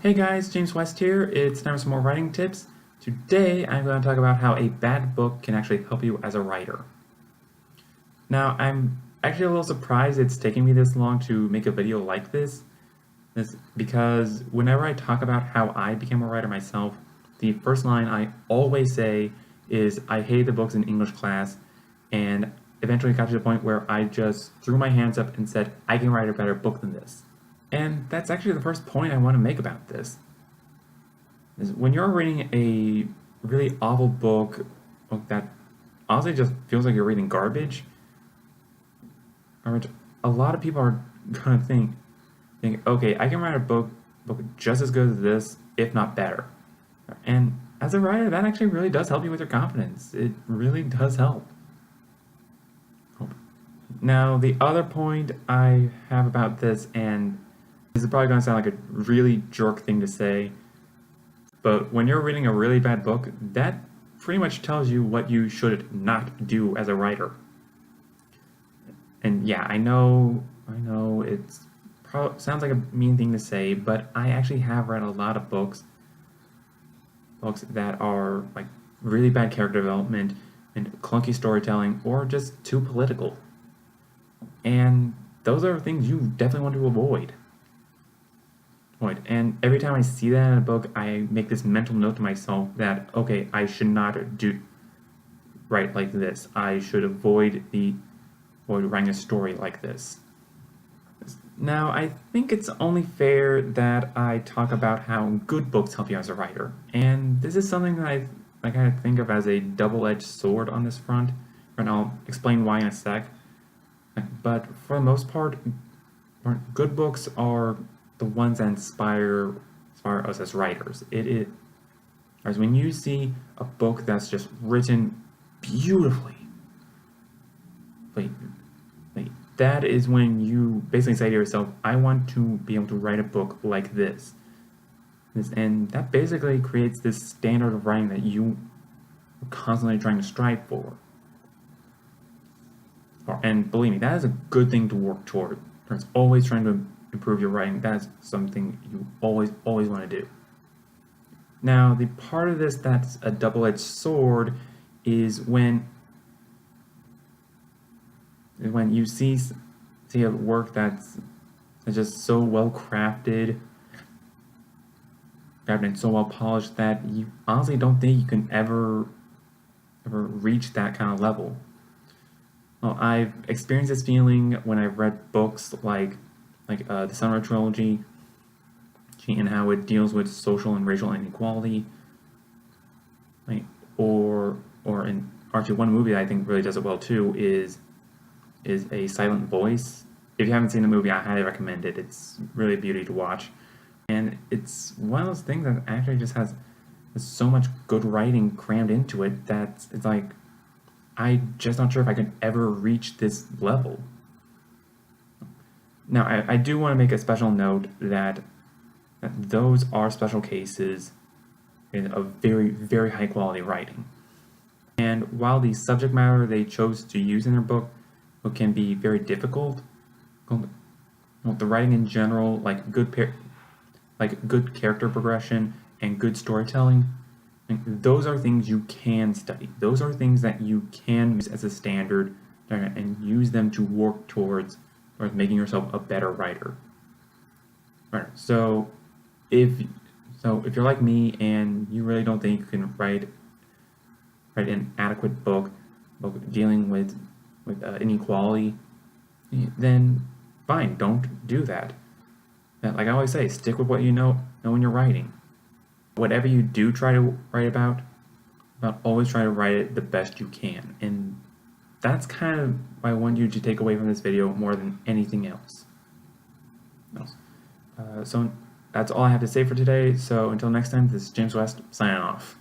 Hey guys, James West here. It's time for some more writing tips. Today I'm going to talk about how a bad book can actually help you as a writer. Now, I'm actually a little surprised it's taking me this long to make a video like this. This because whenever I talk about how I became a writer myself, the first line I always say is I hated the books in English class, and eventually got to the point where I just threw my hands up and said, I can write a better book than this. And that's actually the first point I want to make about this. Is when you're reading a really awful book that honestly just feels like you're reading garbage, a lot of people are gonna think, okay, I can write a book just as good as this, if not better. And as a writer, that actually really does help you with your confidence. It really does help. Now, the other point I have about this, and this is probably going to sound like a really jerk thing to say, but when you're reading a really bad book, that pretty much tells you what you should not do as a writer. And yeah, I know it sounds like a mean thing to say, but I actually have read a lot of books that are like really bad character development and clunky storytelling or just too political. And those are things you definitely want to avoid. And every time I see that in a book, I make this mental note to myself that, okay, I should not write like this. I should avoid writing a story like this. Now, I think it's only fair that I talk about how good books help you as a writer. And this is something that I kind of think of as a double-edged sword on this front, and I'll explain why in a sec. But for the most part, good books are the ones that inspire us as writers. As when you see a book that's just written beautifully, that is when you basically say to yourself, I want to be able to write a book like this. And that basically creates this standard of writing that you are constantly trying to strive for. And believe me, that is a good thing to work toward. It's always trying to improve your writing. That's something you always want to do. Now, the part of this that's a double-edged sword is when you see a work that's just so well crafted and so well polished that you honestly don't think you can ever reach that kind of level. Well, I've experienced this feeling when I've read books like the Sunrise Trilogy, and how it deals with social and racial inequality, or in actually one movie that I think really does it well too is A Silent Voice. If you haven't seen the movie, I highly recommend it. It's really a beauty to watch, and it's one of those things that actually just has so much good writing crammed into it that it's like I'm just not sure if I can ever reach this level. Now, I do want to make a special note that those are special cases of very, very high quality writing. And while the subject matter they chose to use in their book can be very difficult, the writing in general, like good character progression and good storytelling, those are things you can study. Those are things that you can use as a standard and use them to work towards making yourself a better writer. Right. So if you're like me and you really don't think you can write an adequate book dealing with inequality, then fine, don't do that. Like I always say, stick with what you know when you're writing. Whatever you do try to write about always try to write it the best you can. And that's kind of what I want you to take away from this video more than anything else. So that's all I have to say for today. So until next time, this is James West signing off.